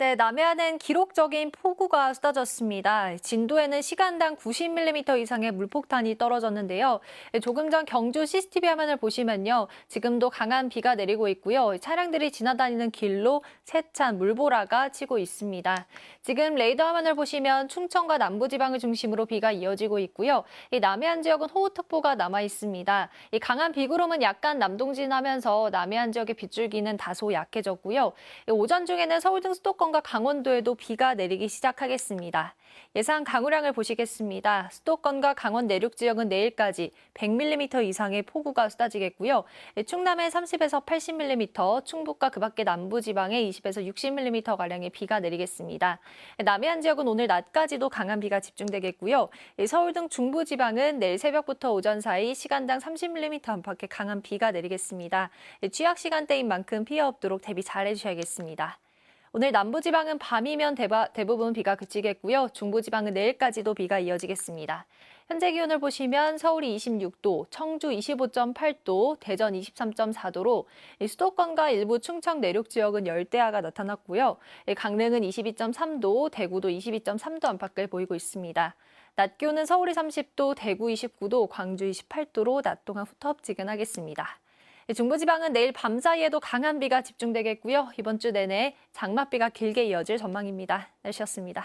네, 남해안은 기록적인 폭우가 쏟아졌습니다. 진도에는 시간당 90mm 이상의 물폭탄이 떨어졌는데요. 조금 전 경주 CCTV 화면을 보시면요. 지금도 강한 비가 내리고 있고요. 차량들이 지나다니는 길로 세찬 물보라가 치고 있습니다. 지금 레이더 화면을 보시면 충청과 남부지방을 중심으로 비가 이어지고 있고요. 이 남해안 지역은 호우특보가 남아 있습니다. 이 강한 비구름은 약간 남동진하면서 남해안 지역의 빗줄기는 다소 약해졌고요. 오전 중에는 서울 등 수도권과 강원도에도 비가 내리기 시작하겠습니다. 예상 강우량을 보시겠습니다. 수도권과 강원 내륙 지역은 내일까지 100mm 이상의 폭우가 쏟아지겠고요. 충남에 30에서 80mm, 충북과 그 밖의 남부지방에 20에서 60mm가량의 비가 내리겠습니다. 남해안 지역은 오늘 낮까지도 강한 비가 집중되겠고요. 서울 등 중부지방은 내일 새벽부터 오전 사이 시간당 30mm 안팎의 강한 비가 내리겠습니다. 취약 시간대인 만큼 피해 없도록 대비 잘 해주셔야겠습니다. 오늘 남부지방은 밤이면 대부분 비가 그치겠고요. 중부지방은 내일까지도 비가 이어지겠습니다. 현재 기온을 보시면 서울이 26도, 청주 25.8도, 대전 23.4도로 수도권과 일부 충청 내륙 지역은 열대야가 나타났고요. 강릉은 22.3도, 대구도 22.3도 안팎을 보이고 있습니다. 낮 기온은 서울이 30도, 대구 29도, 광주 28도로 낮 동안 후텁지근하겠습니다. 중부지방은 내일 밤 사이에도 강한 비가 집중되겠고요. 이번 주 내내 장맛비가 길게 이어질 전망입니다. 날씨였습니다.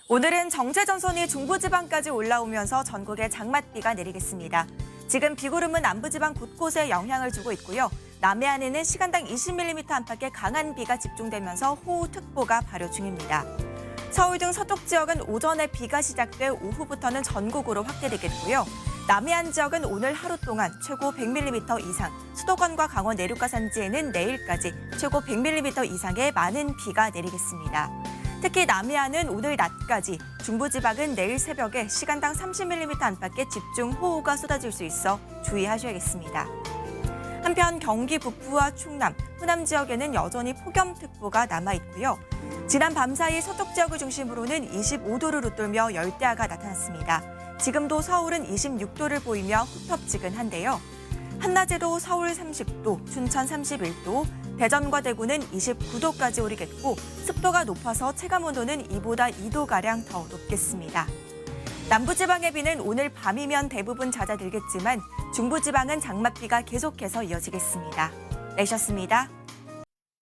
오늘은 정체전선이 중부지방까지 올라오면서 전국에 장맛비가 내리겠습니다. 지금 비구름은 남부지방 곳곳에 영향을 주고 있고요. 남해안에는 시간당 20mm 안팎의 강한 비가 집중되면서 호우특보가 발효 중입니다. 서울 등 서쪽 지역은 오전에 비가 시작돼 오후부터는 전국으로 확대되겠고요. 남해안 지역은 오늘 하루 동안 최고 100mm 이상, 수도권과 강원 내륙과 산지에는 내일까지 최고 100mm 이상의 많은 비가 내리겠습니다. 특히 남해안은 오늘 낮까지, 중부지방은 내일 새벽에 시간당 30mm 안팎의 집중 호우가 쏟아질 수 있어 주의하셔야겠습니다. 한편 경기 북부와 충남, 호남 지역에는 여전히 폭염특보가 남아있고요. 지난 밤 사이 서쪽 지역을 중심으로는 25도를 웃돌며 열대야가 나타났습니다. 지금도 서울은 26도를 보이며 후텁지근한데요. 한낮에도 서울 30도, 춘천 31도, 대전과 대구는 29도까지 오르겠고 습도가 높아서 체감온도는 이보다 2도가량 더 높겠습니다. 남부지방의 비는 오늘 밤이면 대부분 잦아들겠지만 중부지방은 장맛비가 계속해서 이어지겠습니다. 내셨습니다.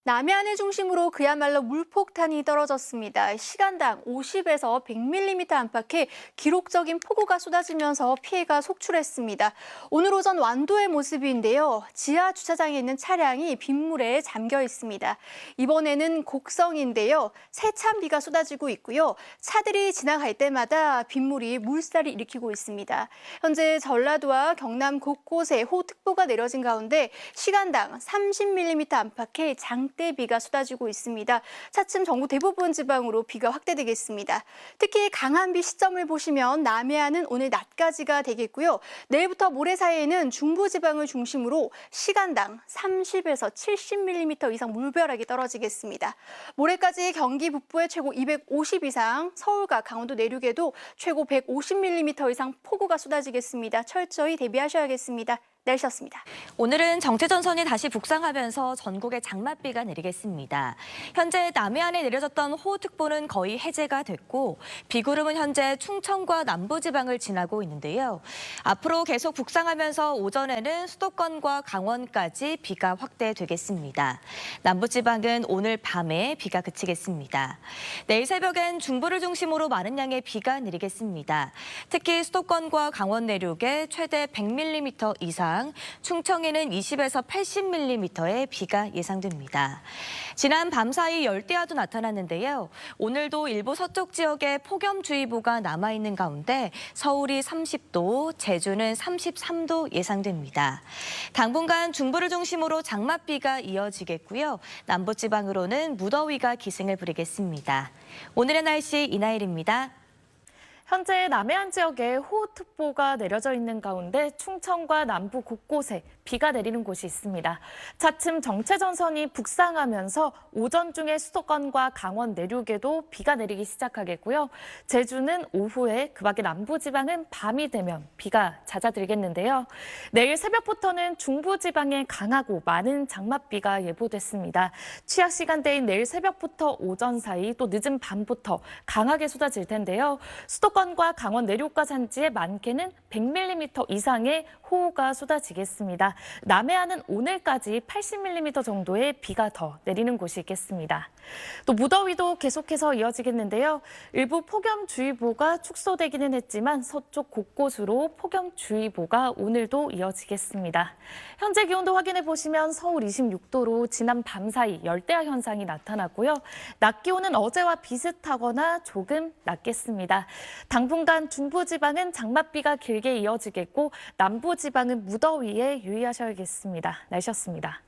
남해안을 중심으로 그야말로 물폭탄이 떨어졌습니다. 시간당 50에서 100mm 안팎의 기록적인 폭우가 쏟아지면서 피해가 속출했습니다. 오늘 오전 완도의 모습인데요. 지하 주차장에 있는 차량이 빗물에 잠겨 있습니다. 이번에는 곡성인데요. 세찬 비가 쏟아지고 있고요. 차들이 지나갈 때마다 빗물이 물살을 일으키고 있습니다. 현재 전라도와 경남 곳곳에 호우특보가 내려진 가운데 시간당 30mm 안팎의 장대비가 쏟아지고 있습니다. 차츰 전국 대부분 지방으로 비가 확대되겠습니다. 특히 강한 비 시점을 보시면 남해안은 오늘 낮까지가 되겠고요. 내일부터 모레 사이에는 중부지방을 중심으로 시간당 30에서 70mm 이상 물벼락이 떨어지겠습니다. 모레까지 경기 북부에 최고 250 이상, 서울과 강원도 내륙에도 최고 150mm 이상 폭우가 쏟아지겠습니다. 철저히 대비하셔야겠습니다. 날씨였습니다. 오늘은 정체전선이 다시 북상하면서 전국에 장맛비가 내리겠습니다. 현재 남해안에 내려졌던 호우특보는 거의 해제가 됐고 비구름은 현재 충청과 남부지방을 지나고 있는데요. 앞으로 계속 북상하면서 오전에는 수도권과 강원까지 비가 확대되겠습니다. 남부지방은 오늘 밤에 비가 그치겠습니다. 내일 새벽엔 중부를 중심으로 많은 양의 비가 내리겠습니다. 특히 수도권과 강원 내륙에 최대 100mm 이상, 충청에는 20에서 80mm의 비가 예상됩니다. 지난 밤 사이 열대야도 나타났는데요. 오늘도 일부 서쪽 지역에 폭염주의보가 남아있는 가운데 서울이 30도, 제주는 33도 예상됩니다. 당분간 중부를 중심으로 장맛비가 이어지겠고요. 남부지방으로는 무더위가 기승을 부리겠습니다. 오늘의 날씨 이나일입니다. 현재 남해안 지역에 호우특보가 내려져 있는 가운데 충청과 남부 곳곳에 비가 내리는 곳이 있습니다. 차츰 정체전선이 북상하면서 오전 중에 수도권과 강원 내륙에도 비가 내리기 시작하겠고요. 제주는 오후에 그 밖에 남부지방은 밤이 되면 비가 잦아들겠는데요. 내일 새벽부터는 중부지방에 강하고 많은 장맛비가 예보됐습니다. 취약 시간대인 내일 새벽부터 오전 사이 또 늦은 밤부터 강하게 쏟아질 텐데요. 수도권과 강원 내륙과 산지에 많게는 100mm 이상의 호우가 쏟아지겠습니다. 남해안은 오늘까지 80mm 정도의 비가 더 내리는 곳이 있겠습니다. 또 무더위도 계속해서 이어지겠는데요. 일부 폭염주의보가 축소되기는 했지만 서쪽 곳곳으로 폭염주의보가 오늘도 이어지겠습니다. 현재 기온도 확인해 보시면 서울 26도로 지난 밤 사이 열대야 현상이 나타났고요. 낮 기온은 어제와 비슷하거나 조금 낮겠습니다. 당분간 중부지방은 장맛비가 길게 이어지겠고 남부지방은 무더위에 유의하셔야겠습니다. 날씨였습니다.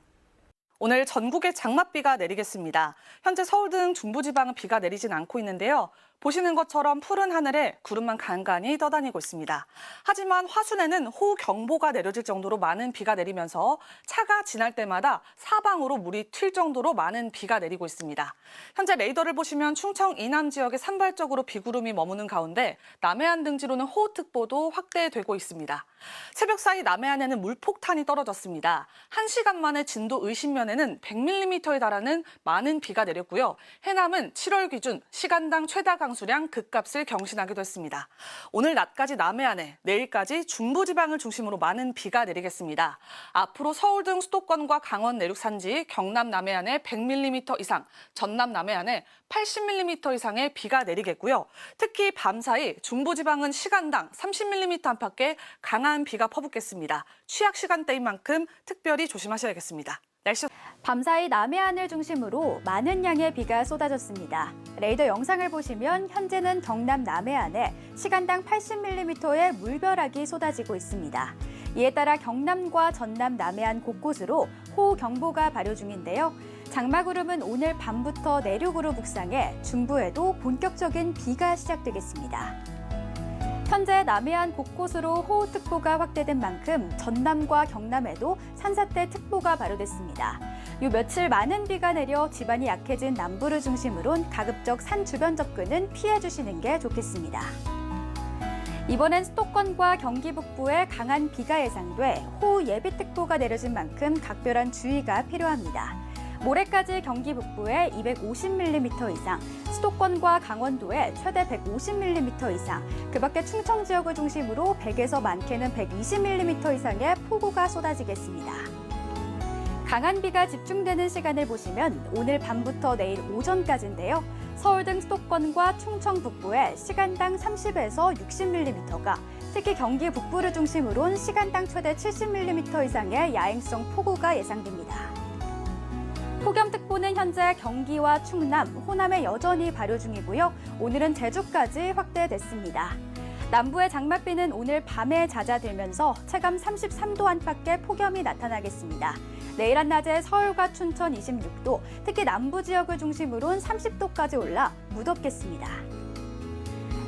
오늘 전국에 장맛비가 내리겠습니다. 현재 서울 등 중부지방은 비가 내리진 않고 있는데요. 보시는 것처럼 푸른 하늘에 구름만 간간히 떠다니고 있습니다. 하지만 화순에는 호우경보가 내려질 정도로 많은 비가 내리면서 차가 지날 때마다 사방으로 물이 튈 정도로 많은 비가 내리고 있습니다. 현재 레이더를 보시면 충청 이남 지역에 산발적으로 비구름이 머무는 가운데 남해안 등지로는 호우특보도 확대되고 있습니다. 새벽 사이 남해안에는 물폭탄이 떨어졌습니다. 1시간 만에 진도 의심면에는 100mm에 달하는 많은 비가 내렸고요. 해남은 7월 기준 시간당 최다 강수량 급값을 경신하기도 했습니다. 오늘 낮까지 남해안에, 내일까지 중부지방을 중심으로 많은 비가 내리겠습니다. 앞으로 서울 등 수도권과 강원 내륙 산지, 경남 남해안에 100mm 이상, 전남 남해안에 80mm 이상의 비가 내리겠고요. 특히 밤 사이 중부지방은 시간당 30mm 안팎의 강한 비가 퍼붓겠습니다. 취약 시간대인 만큼 특별히 조심하셔야겠습니다. 날씨 밤사이 남해안을 중심으로 많은 양의 비가 쏟아졌습니다. 레이더 영상을 보시면 현재는 경남 남해안에 시간당 80mm의 물벼락이 쏟아지고 있습니다. 이에 따라 경남과 전남 남해안 곳곳으로 호우경보가 발효 중인데요. 장마구름은 오늘 밤부터 내륙으로 북상해 중부에도 본격적인 비가 시작되겠습니다. 현재 남해안 곳곳으로 호우특보가 확대된 만큼 전남과 경남에도 산사태 특보가 발효됐습니다. 요 며칠 많은 비가 내려 지반이 약해진 남부를 중심으론 가급적 산 주변 접근은 피해 주시는 게 좋겠습니다. 이번엔 수도권과 경기 북부에 강한 비가 예상돼 호우 예비특보가 내려진 만큼 각별한 주의가 필요합니다. 모레까지 경기 북부에 250mm 이상, 수도권과 강원도에 최대 150mm 이상, 그 밖에 충청 지역을 중심으로 100에서 많게는 120mm 이상의 폭우가 쏟아지겠습니다. 강한 비가 집중되는 시간을 보시면 오늘 밤부터 내일 오전까지인데요. 서울 등 수도권과 충청 북부에 시간당 30에서 60mm가, 특히 경기 북부를 중심으론 시간당 최대 70mm 이상의 야행성 폭우가 예상됩니다. 폭염특보는 현재 경기와 충남, 호남에 여전히 발효 중이고요. 오늘은 제주까지 확대됐습니다. 남부의 장맛비는 오늘 밤에 잦아들면서 체감 33도 안팎의 폭염이 나타나겠습니다. 내일 한낮에 서울과 춘천 26도, 특히 남부 지역을 중심으로는 30도까지 올라 무덥겠습니다.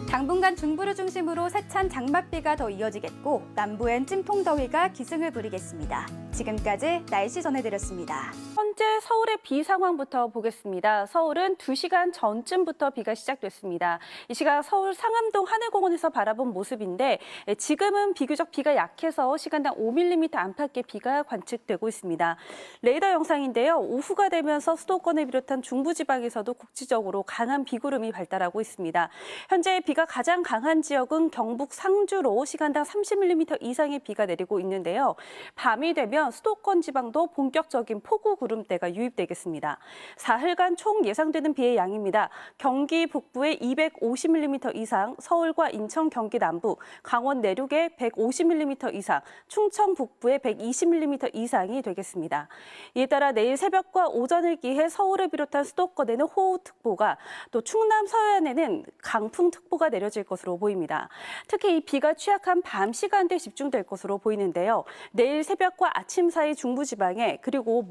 당분간 중부를 중심으로 세찬 장맛비가 더 이어지겠고 남부엔 찜통더위가 기승을 부리겠습니다. 지금까지 날씨 전해드렸습니다. 현재 서울의 비 상황부터 보겠습니다. 서울은 2시간 전쯤부터 비가 시작됐습니다. 이 시각 서울 상암동 하늘공원에서 바라본 모습인데 지금은 비교적 비가 약해서 시간당 5mm 안팎의 비가 관측되고 있습니다. 레이더 영상인데요. 오후가 되면서 수도권을 비롯한 중부지방에서도 국지적으로 강한 비구름이 발달하고 있습니다. 현재 비가 가장 강한 지역은 경북 상주로 시간당 30mm 이상의 비가 내리고 있는데요. 밤이 되면 수도권 지방도 본격적인 폭우 구름대가 유입되겠습니다. 사흘간 총 예상되는 비의 양입니다. 경기 북부에 250mm 이상, 서울과 인천, 경기 남부, 강원 내륙에 150mm 이상, 충청 북부에 120mm 이상이 되겠습니다. 이에 따라 내일 새벽과 오전을 기해 서울을 비롯한 수도권에는 호우특보가, 또 충남 서해안에는 강풍특보가 내려질 것으로 보입니다. 특히 이 비가 취약한 밤 시간대에 집중될 것으로 보이는데요. 내일 새벽과 아침 아침 사이 중부지방에 그리고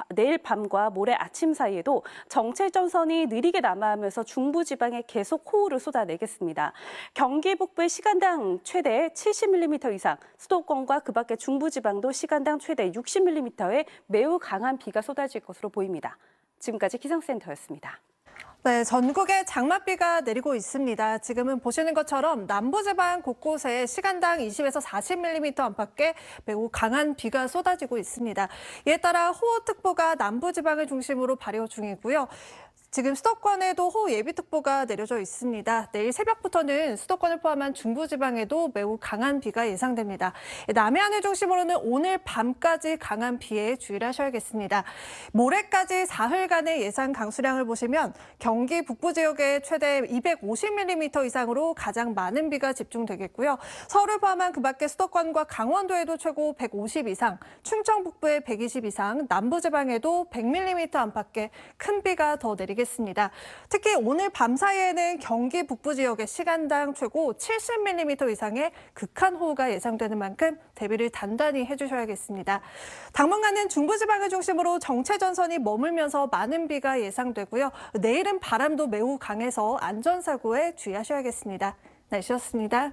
내일 밤과 모레 아침 사이에도 정체전선이 느리게 남하하면서 중부지방에 계속 호우를 쏟아내겠습니다. 경기 북부의 시간당 최대 70mm 이상, 수도권과 그 밖의 중부지방도 시간당 최대 60mm의 매우 강한 비가 쏟아질 것으로 보입니다. 지금까지 기상센터였습니다. 네, 전국에 장맛비가 내리고 있습니다. 지금은 보시는 것처럼 남부지방 곳곳에 시간당 20에서 40mm 안팎의 매우 강한 비가 쏟아지고 있습니다. 이에 따라 호우특보가 남부지방을 중심으로 발효 중이고요. 지금 수도권에도 호우 예비특보가 내려져 있습니다. 내일 새벽부터는 수도권을 포함한 중부지방에도 매우 강한 비가 예상됩니다. 남해안을 중심으로는 오늘 밤까지 강한 비에 주의를 하셔야겠습니다. 모레까지 사흘간의 예상 강수량을 보시면 경기 북부 지역에 최대 250mm 이상으로 가장 많은 비가 집중되겠고요. 서울을 포함한 그 밖의 수도권과 강원도에도 최고 150 이상, 충청 북부에 120 이상, 남부지방에도 100mm 안팎의 큰 비가 더 내리겠습니다. 특히 오늘 밤 사이에는 경기 북부 지역에 시간당 최고 70mm 이상의 극한 호우가 예상되는 만큼 대비를 단단히 해주셔야겠습니다. 당분간은 중부지방을 중심으로 정체전선이 머물면서 많은 비가 예상되고요. 내일은 바람도 매우 강해서 안전사고에 주의하셔야겠습니다. 날씨였습니다.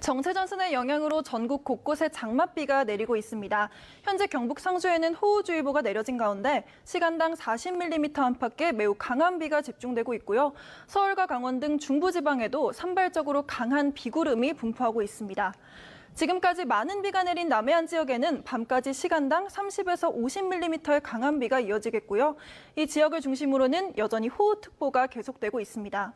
정체전선의 영향으로 전국 곳곳에 장맛비가 내리고 있습니다. 현재 경북 상주에는 호우주의보가 내려진 가운데 시간당 40mm 안팎의 매우 강한 비가 집중되고 있고요. 서울과 강원 등 중부지방에도 산발적으로 강한 비구름이 분포하고 있습니다. 지금까지 많은 비가 내린 남해안 지역에는 밤까지 시간당 30에서 50mm의 강한 비가 이어지겠고요. 이 지역을 중심으로는 여전히 호우특보가 계속되고 있습니다.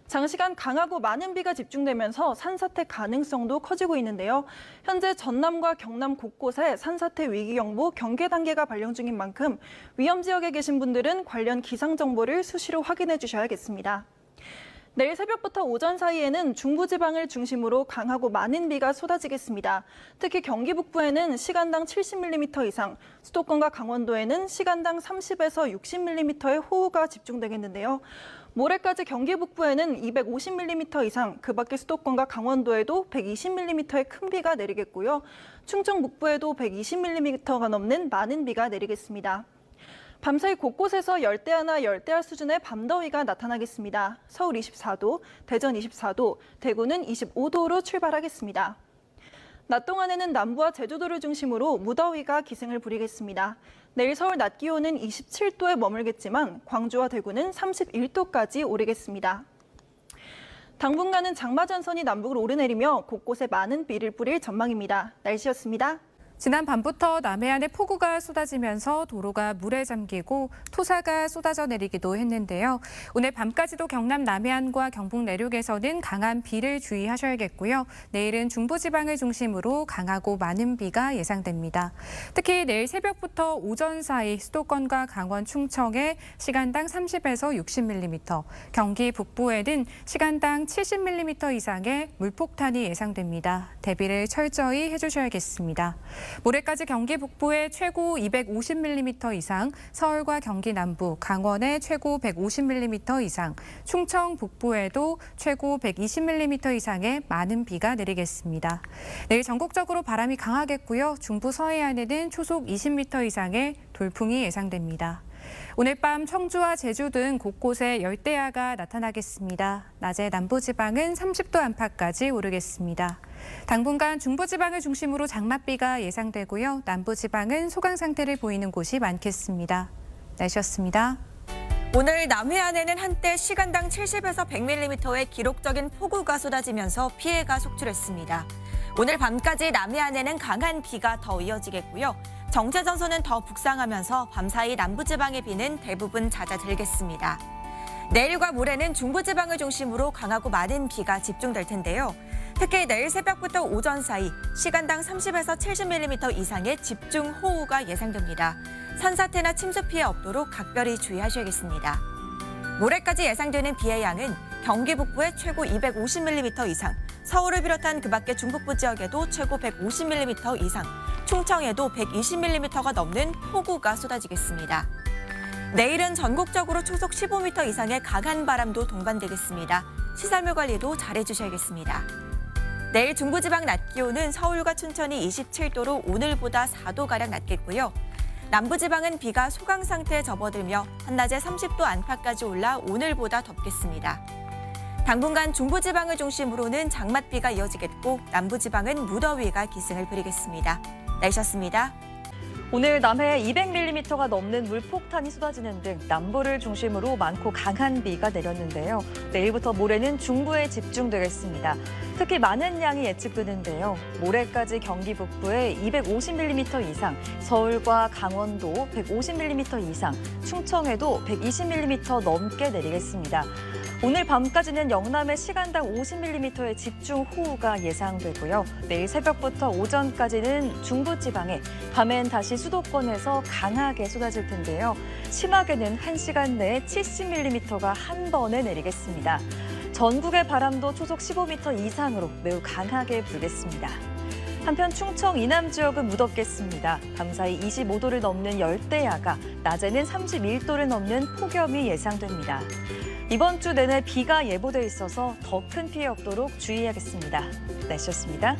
장시간 강하고 많은 비가 집중되면서 산사태 가능성도 커지고 있는데요. 현재 전남과 경남 곳곳에 산사태 위기경보 경계 단계가 발령 중인 만큼 위험 지역에 계신 분들은 관련 기상 정보를 수시로 확인해 주셔야겠습니다. 내일 새벽부터 오전 사이에는 중부지방을 중심으로 강하고 많은 비가 쏟아지겠습니다. 특히 경기 북부에는 시간당 70mm 이상, 수도권과 강원도에는 시간당 30에서 60mm의 호우가 집중되겠는데요. 모레까지 경기 북부에는 250mm 이상, 그 밖의 수도권과 강원도에도 120mm의 큰 비가 내리겠고요. 충청 북부에도 120mm가 넘는 많은 비가 내리겠습니다. 밤사이 곳곳에서 열대야나 열대야 수준의 밤더위가 나타나겠습니다. 서울 24도, 대전 24도, 대구는 25도로 출발하겠습니다. 낮 동안에는 남부와 제주도를 중심으로 무더위가 기승을 부리겠습니다. 내일 서울 낮 기온은 27도에 머물겠지만 광주와 대구는 31도까지 오르겠습니다. 당분간은 장마전선이 남북으로 오르내리며 곳곳에 많은 비를 뿌릴 전망입니다. 날씨였습니다. 지난 밤부터 남해안에 폭우가 쏟아지면서 도로가 물에 잠기고 토사가 쏟아져 내리기도 했는데요. 오늘 밤까지도 경남 남해안과 경북 내륙에서는 강한 비를 주의하셔야겠고요. 내일은 중부지방을 중심으로 강하고 많은 비가 예상됩니다. 특히 내일 새벽부터 오전 사이 수도권과 강원 충청에 시간당 30에서 60mm, 경기 북부에는 시간당 70mm 이상의 물폭탄이 예상됩니다. 대비를 철저히 해주셔야겠습니다. 모레까지 경기 북부에 최고 250mm 이상, 서울과 경기 남부, 강원에 최고 150mm 이상, 충청 북부에도 최고 120mm 이상의 많은 비가 내리겠습니다. 내일 전국적으로 바람이 강하겠고요. 중부 서해안에는 초속 20m 이상의 돌풍이 예상됩니다. 오늘 밤 청주와 제주 등 곳곳에 열대야가 나타나겠습니다. 낮에 남부지방은 30도 안팎까지 오르겠습니다. 당분간 중부지방을 중심으로 장맛비가 예상되고요. 남부지방은 소강 상태를 보이는 곳이 많겠습니다. 날씨였습니다. 오늘 남해안에는 한때 시간당 70에서 100mm의 기록적인 폭우가 쏟아지면서 피해가 속출했습니다. 오늘 밤까지 남해안에는 강한 비가 더 이어지겠고요. 정체전선은 더 북상하면서 밤사이 남부지방의 비는 대부분 잦아들겠습니다. 내일과 모레는 중부지방을 중심으로 강하고 많은 비가 집중될 텐데요. 특히 내일 새벽부터 오전 사이 시간당 30에서 70mm 이상의 집중 호우가 예상됩니다. 산사태나 침수 피해 없도록 각별히 주의하셔야겠습니다. 모레까지 예상되는 비의 양은 경기 북부에 최고 250mm 이상, 서울을 비롯한 그 밖의 중북부 지역에도 최고 150mm 이상, 충청에도 120mm가 넘는 폭우가 쏟아지겠습니다. 내일은 전국적으로 초속 15m 이상의 강한 바람도 동반되겠습니다. 시설물 관리도 잘해주셔야겠습니다. 내일 중부지방 낮 기온은 서울과 춘천이 27도로 오늘보다 4도가량 낮겠고요. 남부지방은 비가 소강 상태에 접어들며 한낮에 30도 안팎까지 올라 오늘보다 덥겠습니다. 당분간 중부지방을 중심으로는 장맛비가 이어지겠고 남부지방은 무더위가 기승을 부리겠습니다. 날씨였습니다. 오늘 남해에 200mm가 넘는 물폭탄이 쏟아지는 등 남부를 중심으로 많고 강한 비가 내렸는데요. 내일부터 모레는 중부에 집중되겠습니다. 특히 많은 양이 예측되는데요. 모레까지 경기 북부에 250mm 이상, 서울과 강원도 150mm 이상, 충청에도 120mm 넘게 내리겠습니다. 오늘 밤까지는 영남에 시간당 50mm의 집중호우가 예상되고요. 내일 새벽부터 오전까지는 중부지방에, 밤엔 다시 수도권에서 강하게 쏟아질 텐데요. 심하게는 1시간 내에 70mm가 한 번에 내리겠습니다. 전국의 바람도 초속 15m 이상으로 매우 강하게 불겠습니다. 한편 충청 이남 지역은 무덥겠습니다. 밤사이 25도를 넘는 열대야가, 낮에는 31도를 넘는 폭염이 예상됩니다. 이번 주 내내 비가 예보돼 있어서 더 큰 피해 없도록 주의하겠습니다. 날씨였습니다.